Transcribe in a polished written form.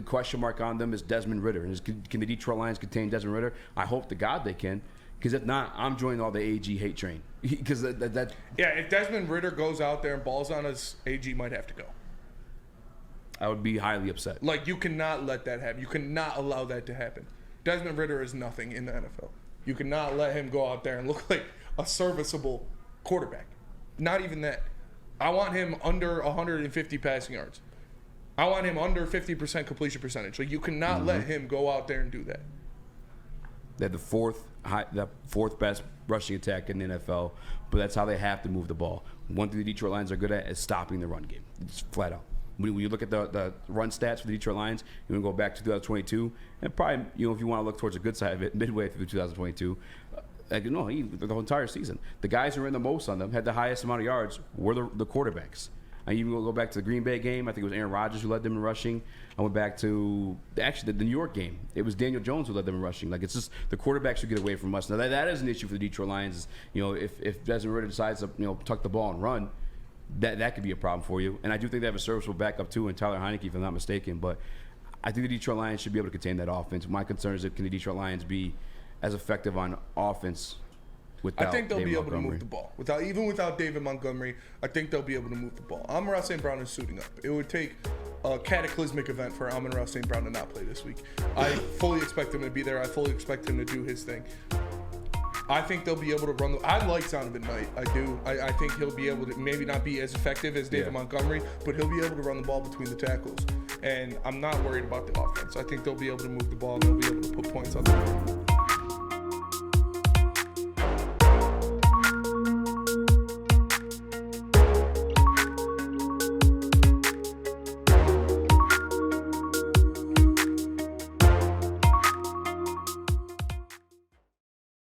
question mark on them is Desmond Ridder. And can the Detroit Lions contain Desmond Ridder? I hope to God they can. Because if not, I'm joining all the AG hate train. Because that yeah, if Desmond Ridder goes out there and balls on us, AG might have to go. I would be highly upset. Like, you cannot let that happen. You cannot allow that to happen. Desmond Ridder is nothing in the NFL. You cannot let him go out there and look like a serviceable quarterback. Not even that. I want him under 150 passing yards. I want him under 50% completion percentage. Like, you cannot let him go out there and do that. They're the fourth best rushing attack in the NFL, but that's how they have to move the ball. One thing the Detroit Lions are good at is stopping the run game. It's flat out. When you look at the run stats for the Detroit Lions, you want to go back to 2022, and probably, if you want to look towards the good side of it, midway through 2022, the whole entire season, the guys who ran the most on them, had the highest amount of yards, were the quarterbacks. I even go back to the Green Bay game. I think it was Aaron Rodgers who led them in rushing. I went back to the New York game. It was Daniel Jones who led them in rushing. Like, it's just the quarterbacks who get away from us. Now that is an issue for the Detroit Lions. If Desmond Ridder decides to tuck the ball and run, that could be a problem for you. And I do think they have a serviceable backup too in Tyler Heineke, if I'm not mistaken. But I think the Detroit Lions should be able to contain that offense. My concern is, can the Detroit Lions be as effective on offense? I think they'll David be able Montgomery. to move the ball. Without David Montgomery, I think they'll be able to move the ball. Amon-Ra St. Brown is suiting up. It would take a cataclysmic event for Amon-Ra St. Brown to not play this week. I fully expect him to be there. I fully expect him to do his thing. I think they'll be able to run. I like Donovan Knight. I do. I think he'll be able to maybe not be as effective as David Montgomery, but he'll be able to run the ball between the tackles. And I'm not worried about the offense. I think they'll be able to move the ball and they'll be able to put points on the board.